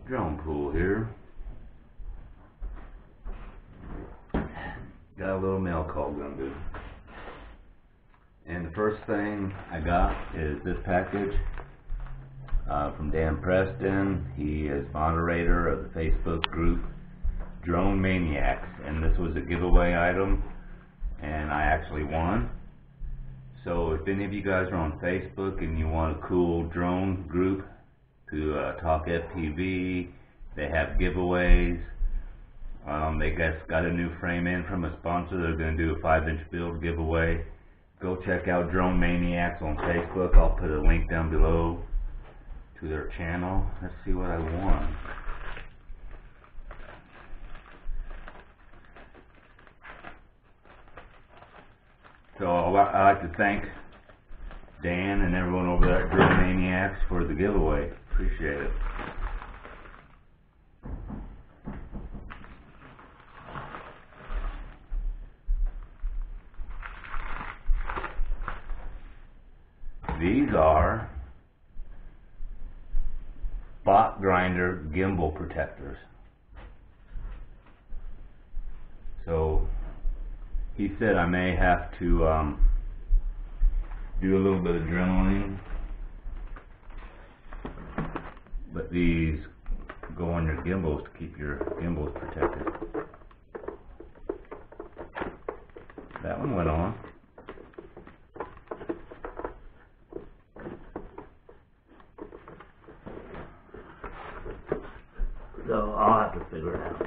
Drone pool here. Got a little mail call gonna do. And the first thing I got is this package from Dan Preston. He is moderator of the Facebook group Drone Maniacs, and this was a giveaway item, and I actually won. So if any of you guys are on Facebook and you want a cool drone group to talk FPV, they have giveaways. They got a new frame in from a sponsor. They're going to do a 5-inch build giveaway. Go check out Drone Maniacs on Facebook. I'll put a link down below to their channel. Let's see what I won. So I'd like to thank Dan and everyone over there at Drone Maniacs for the giveaway. Appreciate it. These are bot grinder gimbal protectors. So he said I may have to do a little bit of drilling, but these go on your gimbals to keep your gimbals protected. That one went on. So I'll have to figure it out.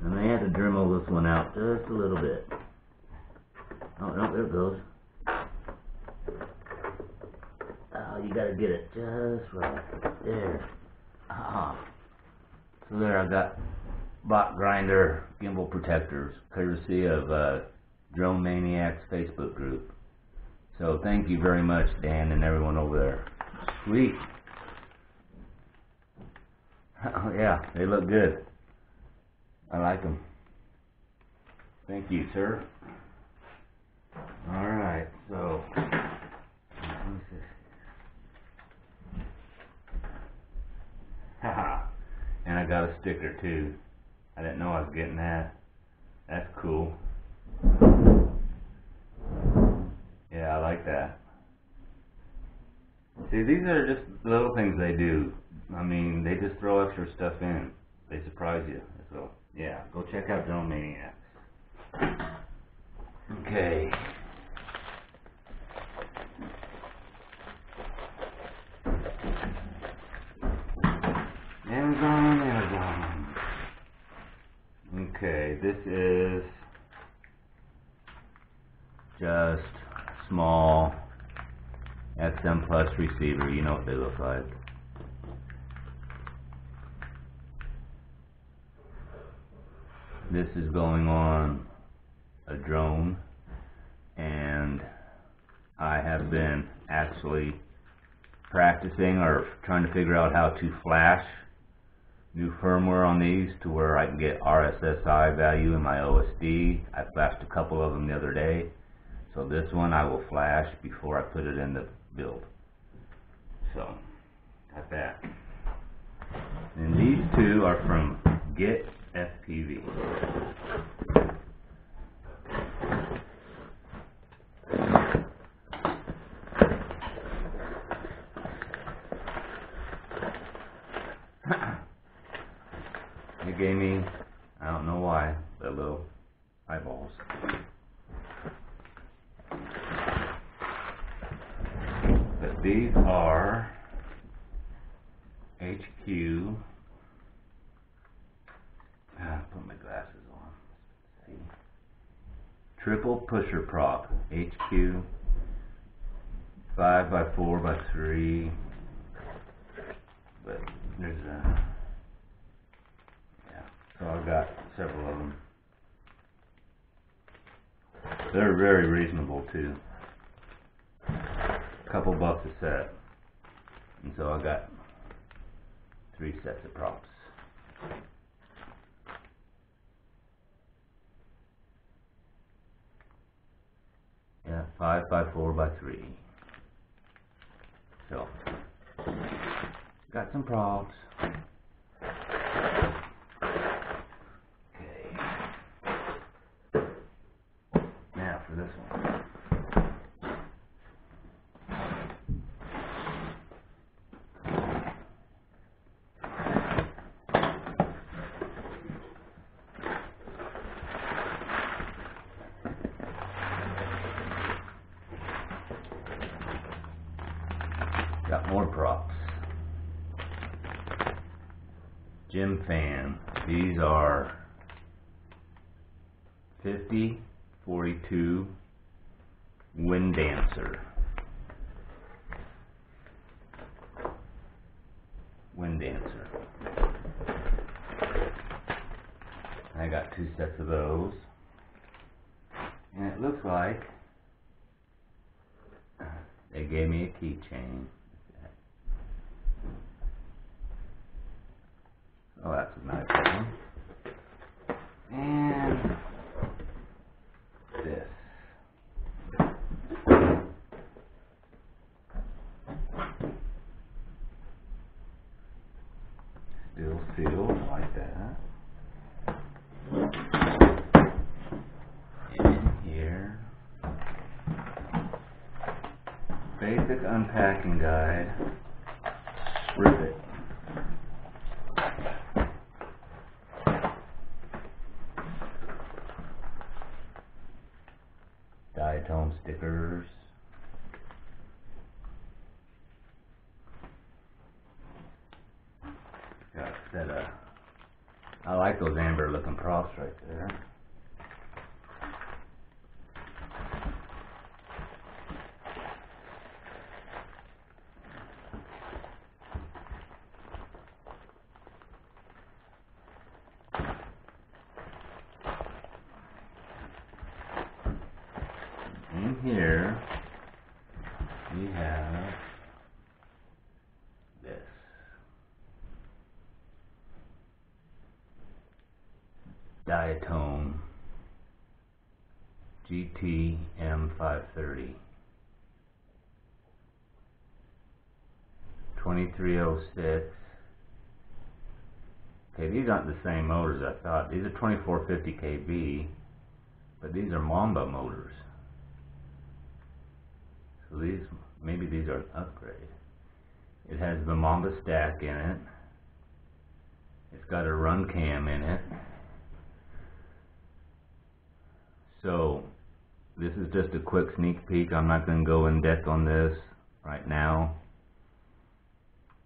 I may have to dremel this one out just a little bit. Oh no, there it goes. Oh, you gotta get it just right there. So there, I got bot grinder gimbal protectors, courtesy of Drone Maniacs Facebook group. So thank you very much, Dan and everyone over there. Sweet. Oh yeah, they look good. I like them. Thank you, sir. Alright, so what's this? Haha. And I got a sticker too. I didn't know I was getting that. That's cool. Yeah, I like that. See, these are just little things they do. I mean, they just throw extra stuff in. They surprise you. So, yeah, go check out Drone Maniacs. Okay. Amazon. Okay, this is just small XM Plus receiver. You know what they look like. This is going on a drone, and I have been actually practicing or trying to figure out how to flash new firmware on these to where I can get RSSI value in my OSD. I flashed a couple of them the other day. So this one I will flash before I put it in the build. So, got that. And these two are from GetFPV. They gave me, I don't know why, the little eyeballs. But these are HQ. Put my glasses on. Let's see. Triple pusher prop. HQ 5x4x3. But there's a, yeah. So I've got several of them. They're very reasonable too. Couple bucks a set, and so I got 3 sets of props. Yeah, 5x4x3. So, got some props. Okay. Now for this one. Got more props. Gym fan. These are 50-42 Wind Dancer. Wind Dancer. I got 2 sets of those. And it looks like they gave me a keychain. Oh, that's a nice one. And this. Still sealed like that. And here. Basic unpacking guide. Rip it. Diatone stickers. Got a set of, I like those amber looking props right there. In here we have this Diatone GTM530 2306. Okay, these aren't the same motors I thought. These are 2450 kV, but these are Mamba motors. So these, maybe these are an upgrade. It has the Mamba stack in it. It's got a run cam in it. So this is just a quick sneak peek. I'm not going to go in depth on this right now.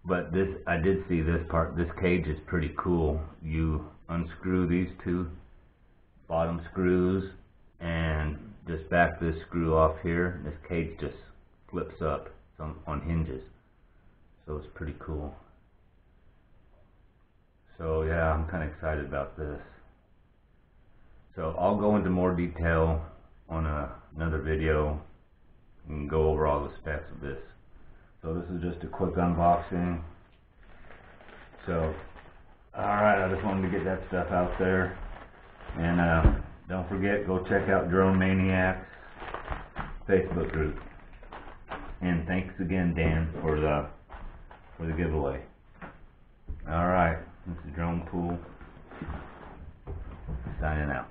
But this, I did see this part. This cage is pretty cool. You unscrew these 2 bottom screws and just back this screw off here. This cage just flips up. It's on hinges. So it's pretty cool. So yeah, I'm kind of excited about this. So I'll go into more detail on another video and go over all the specs of this. So this is just a quick unboxing. So, alright, I just wanted to get that stuff out there. And don't forget, go check out Drone Maniacs Facebook group. And thanks again, Dan, for the giveaway. Alright, this is Drone Pool signing out.